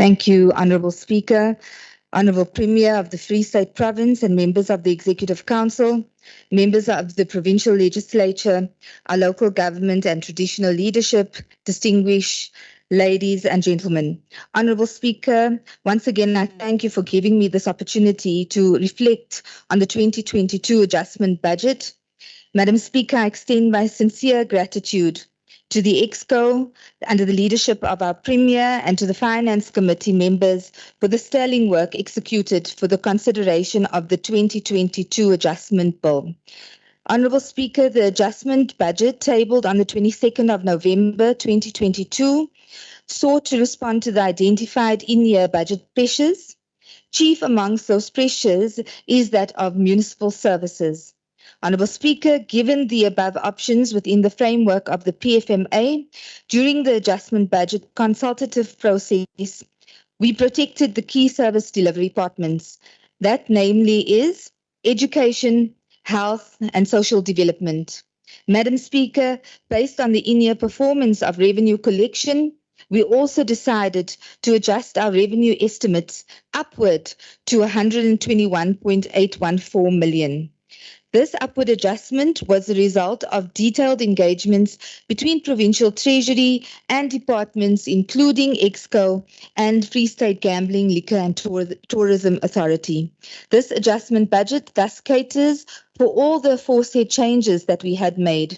Thank you, Honourable Speaker, Honourable Premier of the Free State Province and members of the Executive Council, members of the Provincial Legislature, our local government and traditional leadership, distinguished ladies and gentlemen. Honourable Speaker, once again, I thank you for giving me this opportunity to reflect on the 2022 adjustment budget. Madam Speaker, I extend my sincere gratitude to the EXCO under the leadership of our Premier and to the Finance Committee members for the sterling work executed for the consideration of the 2022 adjustment bill. Honourable Speaker, the adjustment budget tabled on the 22nd of November 2022 sought to respond to the identified in-year budget pressures. Chief amongst those pressures is that of municipal services. Honourable Speaker, given the above options within the framework of the PFMA, during the adjustment budget consultative process, we protected the key service delivery departments. That namely is education, health and social development. Madam Speaker, based on the in-year performance of revenue collection, we also decided to adjust our revenue estimates upward to 121.814 million. This upward adjustment was a result of detailed engagements between Provincial Treasury and departments including EXCO and Free State Gambling, Liquor and Tourism Authority. This adjustment budget thus caters for all the aforesaid changes that we had made.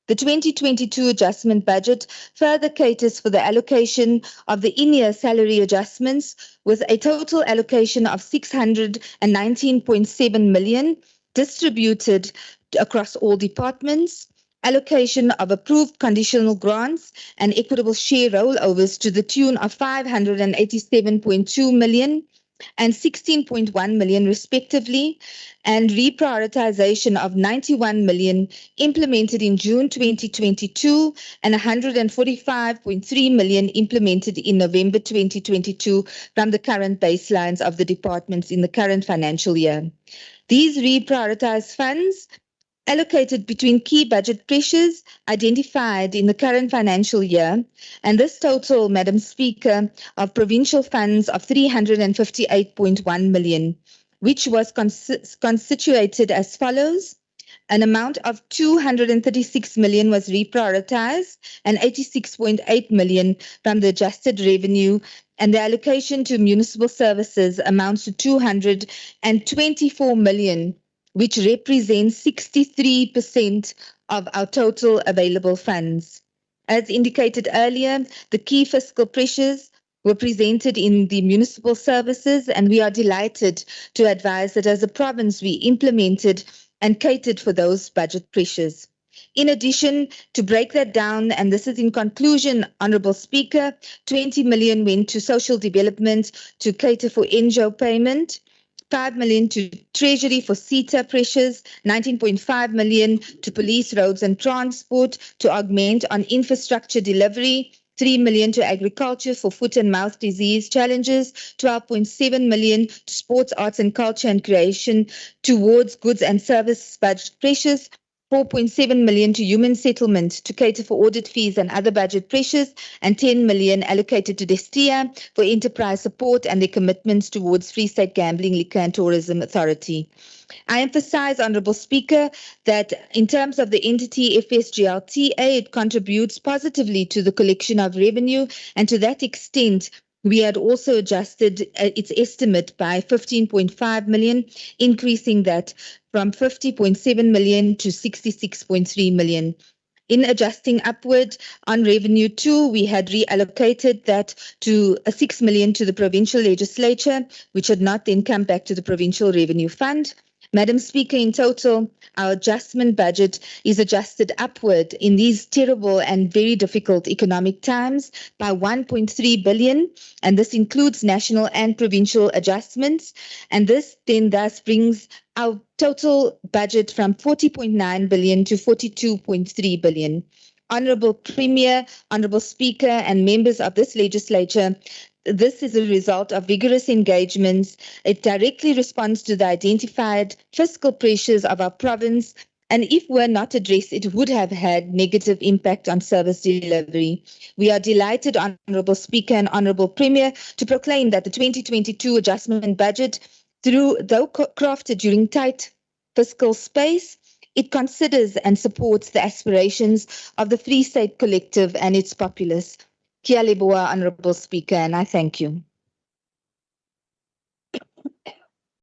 The 2022 adjustment budget further caters for the allocation of the in-year salary adjustments with a total allocation of 619.7 million distributed across all departments, allocation of approved conditional grants and equitable share rollovers to the tune of 587.2 million and 16.1 million respectively, and reprioritization of 91 million implemented in June 2022 and 145.3 million implemented in November 2022 from the current baselines of the departments in the current financial year. These reprioritized funds allocated between key budget pressures identified in the current financial year, and this total, Madam Speaker, of provincial funds of 358.1 million, which was constituted as follows. An amount of 236 million was reprioritized and 86.8 million from the adjusted revenue, and the allocation to municipal services amounts to 224 million, which represents 63% of our total available funds. As indicated earlier, the key fiscal pressures were presented in the municipal services, and we are delighted to advise that as a province we implemented and catered for those budget pressures. In addition, to break that down, and this is in conclusion, Honourable Speaker, 20 million went to social development to cater for NGO payment, 5 million to Treasury for CETA pressures, 19.5 million to police, roads and transport to augment on infrastructure delivery, 3 million to agriculture for foot and mouth disease challenges, 12.7 million to sports, arts and culture and creation towards goods and service budget pressures, 4.7 million to human settlement to cater for audit fees and other budget pressures, and 10 million allocated to Destia for enterprise support and their commitments towards Free State Gambling, Liquor and Tourism Authority. I emphasize, Honourable Speaker, that in terms of the entity FSGLTA, it contributes positively to the collection of revenue, and to that extent, we had also adjusted its estimate by 15.5 million, increasing that from 50.7 million to 66.3 million. In adjusting upward on revenue too, we had reallocated that to 6 million to the Provincial Legislature, which had not then come back to the Provincial Revenue Fund. Madam Speaker, in total, our adjustment budget is adjusted upward in these terrible and very difficult economic times by 1.3 billion, and this includes national and provincial adjustments, and this then thus brings our total budget from 40.9 billion to 42.3 billion. Honourable Premier, Honourable Speaker and members of this legislature, this is a result of vigorous engagements. It directly responds to the identified fiscal pressures of our province And if were not addressed, it would have had negative impact on service delivery. We are delighted, Honourable Speaker and Honourable Premier, to proclaim that the 2022 adjustment budget, though crafted during tight fiscal space, it considers and supports the aspirations of the Free State Collective and its populace. Kia leboa, Honourable Speaker, and I thank you.